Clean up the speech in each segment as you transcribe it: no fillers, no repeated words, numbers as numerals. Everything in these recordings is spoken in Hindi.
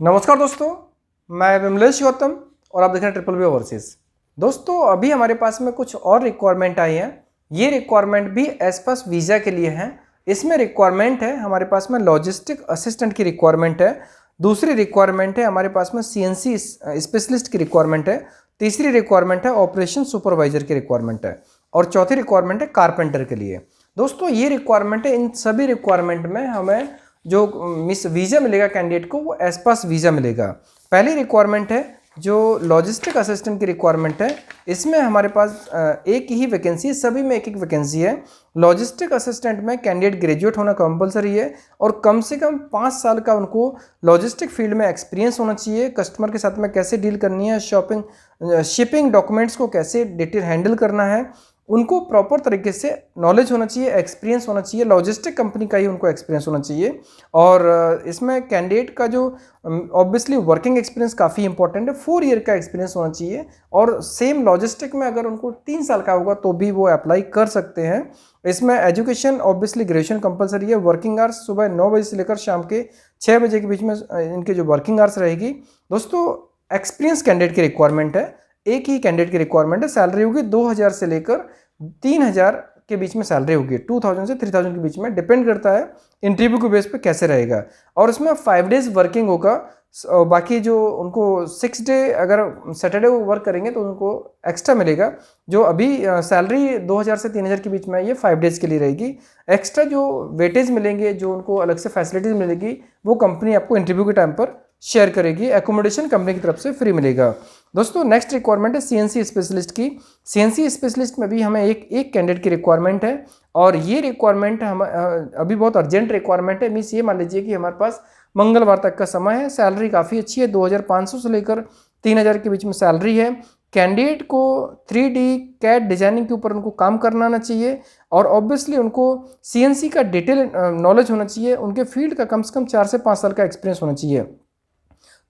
नमस्कार दोस्तों, मैं विमलेश गौतम और आप देख रहे हैं ट्रिपल बी ओवरसीज। दोस्तों अभी हमारे पास में कुछ और रिक्वायरमेंट आई है। ये रिक्वायरमेंट भी एसपास वीज़ा के लिए है। इसमें रिक्वायरमेंट है हमारे पास में लॉजिस्टिक असिस्टेंट की रिक्वायरमेंट है। दूसरी रिक्वायरमेंट है हमारे पास में सीएनसी स्पेशलिस्ट की रिक्वायरमेंट है। तीसरी रिक्वायरमेंट है ऑपरेशन सुपरवाइजर की रिक्वायरमेंट है और चौथी रिक्वायरमेंट है कारपेंटर के लिए। दोस्तों ये रिक्वायरमेंट है, इन सभी रिक्वायरमेंट में हमें जो मिस वीज़ा मिलेगा कैंडिडेट को वो एसपास वीज़ा मिलेगा। पहली रिक्वायरमेंट है जो लॉजिस्टिक असिस्टेंट की रिक्वायरमेंट है। इसमें हमारे पास एक ही वैकेंसी है, सभी में एक एक वैकेंसी है। लॉजिस्टिक असिस्टेंट में कैंडिडेट ग्रेजुएट होना कंपलसरी है और कम से कम 5 साल का उनको लॉजिस्टिक फील्ड में एक्सपीरियंस होना चाहिए। कस्टमर के साथ में कैसे डील करनी है, शिपिंग डॉक्यूमेंट्स को कैसे डिटेल हैंडल करना है, उनको प्रॉपर तरीके से नॉलेज होना चाहिए, एक्सपीरियंस होना चाहिए। लॉजिस्टिक कंपनी का ही उनको एक्सपीरियंस होना चाहिए। और इसमें कैंडिडेट का जो ऑब्वियसली वर्किंग एक्सपीरियंस काफ़ी इंपॉर्टेंट है, 4 ईयर का एक्सपीरियंस होना चाहिए। और सेम लॉजिस्टिक में अगर उनको 3 साल का होगा तो भी वो अप्लाई कर सकते हैं। इसमें एजुकेशन ऑब्वियसली ग्रेजुएशन कंपलसरी है। वर्किंग आवर्स सुबह 9 बजे से लेकर शाम के 6 बजे के बीच में इनके जो वर्किंग आवर्स रहेगी। दोस्तों एक्सपीरियंस कैंडिडेट की रिक्वायरमेंट है, एक ही कैंडिडेट की रिक्वायरमेंट है। सैलरी होगी 2000 से लेकर 3000 के बीच में सैलरी होगी, 2000 से 3000 के बीच में, डिपेंड करता है इंटरव्यू के बेस पे कैसे रहेगा। और इसमें 5 डेज वर्किंग होगा। बाकी जो उनको 6 डे अगर सैटरडे वो वर्क करेंगे तो उनको एक्स्ट्रा मिलेगा। जो अभी सैलरी 2000 से 3000 के बीच में ये 5 डेज के लिए रहेगी। एक्स्ट्रा जो वेटेज मिलेंगे, जो उनको अलग से फैसिलिटीज मिलेगी, वो कंपनी आपको इंटरव्यू के टाइम पर शेयर करेगी। एकोमोडेशन कंपनी की तरफ से फ्री मिलेगा। दोस्तों नेक्स्ट रिक्वायरमेंट है सीएनसी स्पेशलिस्ट की। सीएनसी स्पेशलिस्ट में भी हमें एक कैंडिडेट की रिक्वायरमेंट है और ये रिक्वायरमेंट हम अभी बहुत अर्जेंट रिक्वायरमेंट है। मीन्स ये मान लीजिए कि हमारे पास मंगलवार तक का समय है। सैलरी काफ़ी अच्छी है, 2500 से लेकर 3000 के बीच में सैलरी है। कैंडिडेट को 3D कैड डिजाइनिंग के ऊपर उनको काम करना आना चाहिए और ऑब्वियसली उनको सीएनसी का डिटेल नॉलेज होना चाहिए। उनके फील्ड का कम से कम 4 से 5 साल का एक्सपीरियंस होना चाहिए।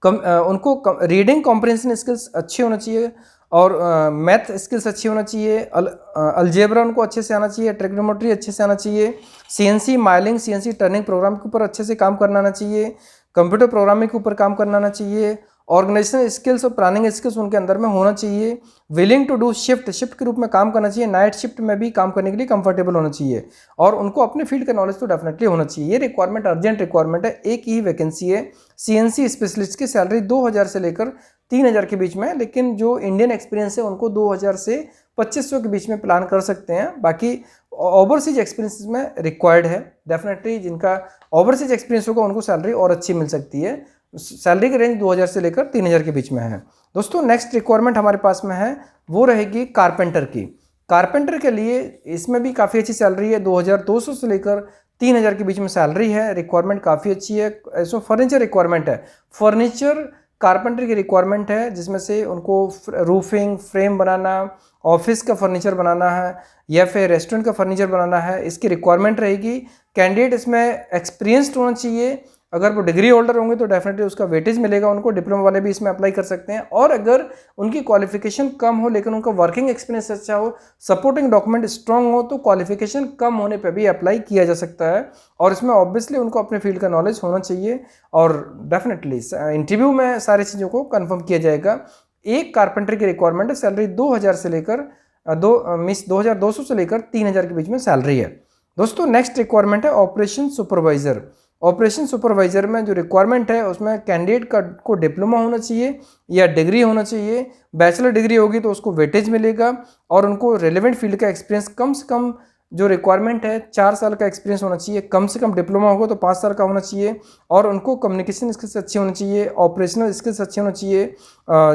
उनको रीडिंग कॉम्प्रिहेंशन स्किल्स अच्छे होना चाहिए और मैथ स्किल्स अच्छी होना चाहिए। अलजेब्रा उनको अच्छे से आना चाहिए, ट्रिग्नोमेट्री अच्छे से आना चाहिए। CNC milling, CNC turning program के ऊपर अच्छे से काम करना आना चाहिए। कंप्यूटर प्रोग्रामिंग के ऊपर काम करना आना चाहिए। ऑर्गेनाइजेशन स्किल्स और प्लानिंग स्किल्स उनके अंदर में होना चाहिए। विलिंग टू डू शिफ्ट के रूप में काम करना चाहिए। नाइट शिफ्ट में भी काम करने के लिए कंफर्टेबल होना चाहिए और उनको अपने फील्ड का नॉलेज तो डेफिनेटली होना चाहिए। ये रिक्वायरमेंट अर्जेंट रिक्वायरमेंट है, एक ही वैकेंसी है। सीएनसी स्पेशलिस्ट की सैलरी 2000 से लेकर 3000 के बीच में है, लेकिन जो इंडियन एक्सपीरियंस है उनको 2000 से 2500 के बीच में प्लान कर सकते हैं। बाकी ओवरसीज एक्सपीरियंस में रिक्वायर्ड है। डेफिनेटली जिनका ओवरसीज एक्सपीरियंस होगा उनको सैलरी और अच्छी मिल सकती है। सैलरी की रेंज 2000 से लेकर 3000 के बीच में है। दोस्तों नेक्स्ट रिक्वायरमेंट हमारे पास में है, वो रहेगी कारपेंटर की। कारपेंटर के लिए इसमें भी काफ़ी अच्छी सैलरी है, 2200 से लेकर 3000 के बीच में सैलरी है। रिक्वायरमेंट काफ़ी अच्छी है। ऐसा फर्नीचर रिक्वायरमेंट है, फर्नीचर कारपेंटर की रिक्वायरमेंट है, जिसमें से उनको रूफिंग, फ्रेम बनाना, ऑफिस का फर्नीचर बनाना है या फिर रेस्टोरेंट का फर्नीचर बनाना है, इसकी रिक्वायरमेंट रहेगी। कैंडिडेट इसमें एक्सपीरियंसड होना चाहिए। अगर वो डिग्री होल्डर होंगे तो डेफिनेटली उसका वेटेज मिलेगा उनको। डिप्लोमा वाले भी इसमें अप्लाई कर सकते हैं। और अगर उनकी क्वालिफिकेशन कम हो लेकिन उनका वर्किंग एक्सपीरियंस अच्छा हो, सपोर्टिंग डॉक्यूमेंट स्ट्रांग हो, तो क्वालिफिकेशन कम होने पे भी अप्लाई किया जा सकता है। और इसमें ऑब्वियसली उनको अपने फील्ड का नॉलेज होना चाहिए और डेफिनेटली इंटरव्यू में सारी चीज़ों को कन्फर्म किया जाएगा। एक कारपेंटर की रिक्वायरमेंट है, सैलरी 2000 से लेकर 2200 से लेकर 3000 के बीच में सैलरी है। दोस्तों नेक्स्ट रिक्वायरमेंट है ऑपरेशन सुपरवाइजर। ऑपरेशन सुपरवाइजर में जो रिक्वायरमेंट है उसमें कैंडिडेट को डिप्लोमा होना चाहिए या डिग्री होना चाहिए। बैचलर डिग्री होगी तो उसको वेटेज मिलेगा और उनको रेलेवेंट फील्ड का एक्सपीरियंस कम से कम, जो रिक्वायरमेंट है 4 साल का एक्सपीरियंस होना चाहिए। कम से कम डिप्लोमा होगा तो 5 साल का होना चाहिए और उनको कम्युनिकेशन स्किल्स अच्छी होनी चाहिए, ऑपरेशनल स्किल्स अच्छे होना चाहिए,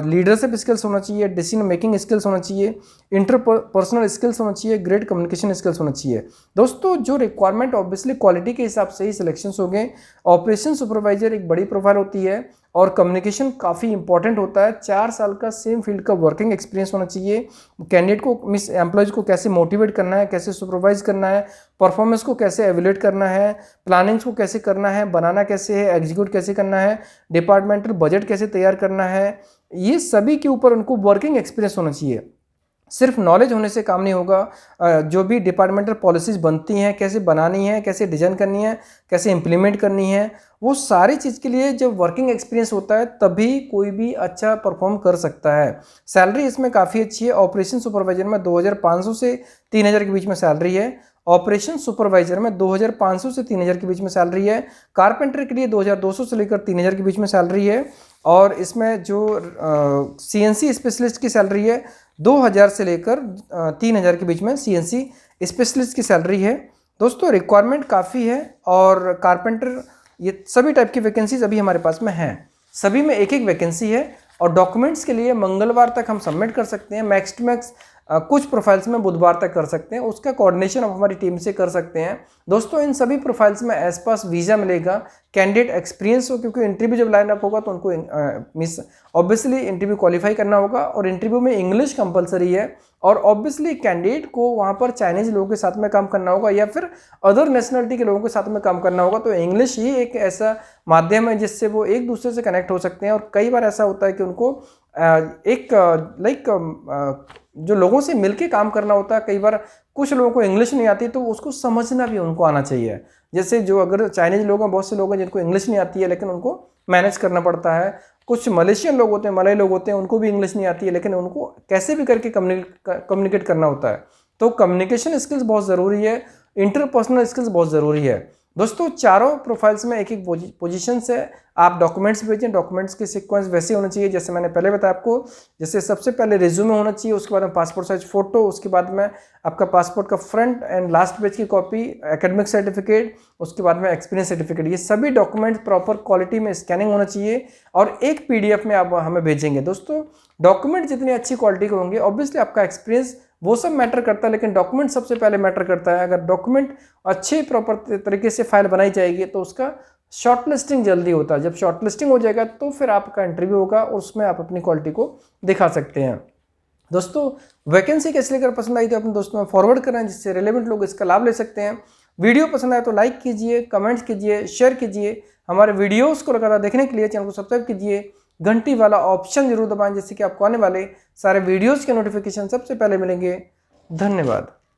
लीडरशिप स्किल्स होना चाहिए, डिसीजन मेकिंग स्किल्स होना चाहिए, इंटरपर्सनल स्किल्स होना चाहिए, ग्रेट कम्युनिकेशन स्किल्स होना चाहिए। दोस्तों जो रिक्वायरमेंट ऑब्वियसली क्वालिटी के हिसाब से ही सिलेक्शंस हो गए। ऑपरेशन सुपरवाइजर एक बड़ी प्रोफाइल होती है और कम्युनिकेशन काफ़ी इंपॉर्टेंट होता है। 4 साल का सेम फील्ड का वर्किंग एक्सपीरियंस होना चाहिए। कैंडिडेट को एम्प्लॉयज़ को कैसे मोटिवेट करना है, कैसे सुपरवाइज करना है, परफॉर्मेंस को कैसे एवेल्यूएट करना है, प्लानिंग्स को कैसे करना है, बनाना कैसे है, एग्जीक्यूट कैसे करना है, डिपार्टमेंटल बजट कैसे तैयार करना है, ये सभी के ऊपर उनको वर्किंग एक्सपीरियंस होना चाहिए। सिर्फ नॉलेज होने से काम नहीं होगा। जो भी डिपार्टमेंटल पॉलिसीज़ बनती हैं, कैसे बनानी है, कैसे डिज़ाइन करनी है, कैसे इम्प्लीमेंट करनी है, वो सारी चीज़ के लिए जब वर्किंग एक्सपीरियंस होता है तभी कोई भी अच्छा परफॉर्म कर सकता है। सैलरी इसमें काफ़ी अच्छी है। ऑपरेशन सुपरवाइजर में 2500 से 3000 के बीच में सैलरी है। ऑपरेशन सुपरवाइजर में 2500 से 3000 के बीच में सैलरी है। कारपेंटर के लिए 2200 से लेकर 3000 के बीच में सैलरी है। और इसमें जो CNC स्पेशलिस्ट की सैलरी है 2000 से लेकर 3000 के बीच में CNC स्पेशलिस्ट की सैलरी है। दोस्तों रिक्वायरमेंट काफ़ी है और कारपेंटर ये सभी टाइप की वैकेंसीज अभी हमारे पास में हैं। सभी में एक एक वैकेंसी है और डॉक्यूमेंट्स के लिए मंगलवार तक हम सबमिट कर सकते हैं। मैक्स टू मैक्स कुछ प्रोफाइल्स में बुधवार तक कर सकते हैं। उसका कोऑर्डिनेशन आप हमारी टीम से कर सकते हैं। दोस्तों इन सभी प्रोफाइल्स में एस पास वीज़ा मिलेगा, कैंडिडेट एक्सपीरियंस हो, क्योंकि इंटरव्यू जब लाइन अप होगा तो उनको मिस ऑब्वियसली इंटरव्यू क्वालिफाई करना होगा और इंटरव्यू में इंग्लिश कंपलसरी है। और ऑब्वियसली कैंडिडेट को वहाँ पर चाइनीज़ लोगों के साथ में काम करना होगा या फिर अदर नेशनलिटी के लोगों के साथ में काम करना होगा। तो इंग्लिश ही एक ऐसा माध्यम है जिससे वो एक दूसरे से कनेक्ट हो सकते हैं। और कई बार ऐसा होता है कि उनको जो लोगों से मिलके काम करना होता है, कई बार कुछ लोगों को इंग्लिश नहीं आती तो उसको समझना भी उनको आना चाहिए। जैसे जो अगर चाइनीज़ लोग हैं, बहुत से लोग हैं जिनको इंग्लिश नहीं आती है लेकिन उनको मैनेज करना पड़ता है। कुछ मलेशियन लोग होते हैं, मलय लोग होते हैं, उनको भी इंग्लिश नहीं आती है लेकिन उनको कैसे भी करके कम्युनिकेट करना होता है। तो कम्युनिकेशन स्किल्स बहुत ज़रूरी है, इंटरपर्सनल स्किल्स बहुत ज़रूरी है। दोस्तों चारों प्रोफाइल्स में एक एक पोजीशन है। आप डॉक्यूमेंट्स भेजें, डॉक्यूमेंट्स के सीक्वेंस वैसे होने चाहिए जैसे मैंने पहले बताया आपको। जैसे सबसे पहले रिज्यूमे होना चाहिए, उसके बाद में पासपोर्ट साइज फ़ोटो, उसके बाद में आपका पासपोर्ट का फ्रंट एंड लास्ट पेज की कॉपी, एकेडमिक सर्टिफिकेट, उसके बाद में एक्सपीरियंस सर्टिफिकेट। ये सभी डॉक्यूमेंट प्रॉपर क्वालिटी में स्कैनिंग होना चाहिए और एक PDF में आप हमें भेजेंगे। दोस्तों डॉक्यूमेंट जितनी अच्छी क्वालिटी के होंगे, ऑब्वियसली आपका एक्सपीरियंस वो सब मैटर करता है लेकिन डॉक्यूमेंट सबसे पहले मैटर करता है। अगर डॉक्यूमेंट अच्छे प्रॉपर तरीके से फाइल बनाई जाएगी तो उसका शॉर्टलिस्टिंग जल्दी होता है। जब शॉर्टलिस्टिंग हो जाएगा तो फिर आपका इंटरव्यू होगा और उसमें आप अपनी क्वालिटी को दिखा सकते हैं। दोस्तों वैकेंसी कैसे लेकर पसंद आई तो अपने दोस्तों में फॉरवर्ड करें जिससे रिलेवेंट लोग इसका लाभ ले सकते हैं। वीडियो पसंद आए तो लाइक कीजिए, कमेंट कीजिए, शेयर कीजिए। हमारे वीडियोस को लगातार देखने के लिए चैनल को सब्सक्राइब कीजिए, घंटी वाला ऑप्शन जरूर दबाएं जिससे कि आपको आने वाले सारे वीडियोस के नोटिफिकेशन सबसे पहले मिलेंगे। धन्यवाद।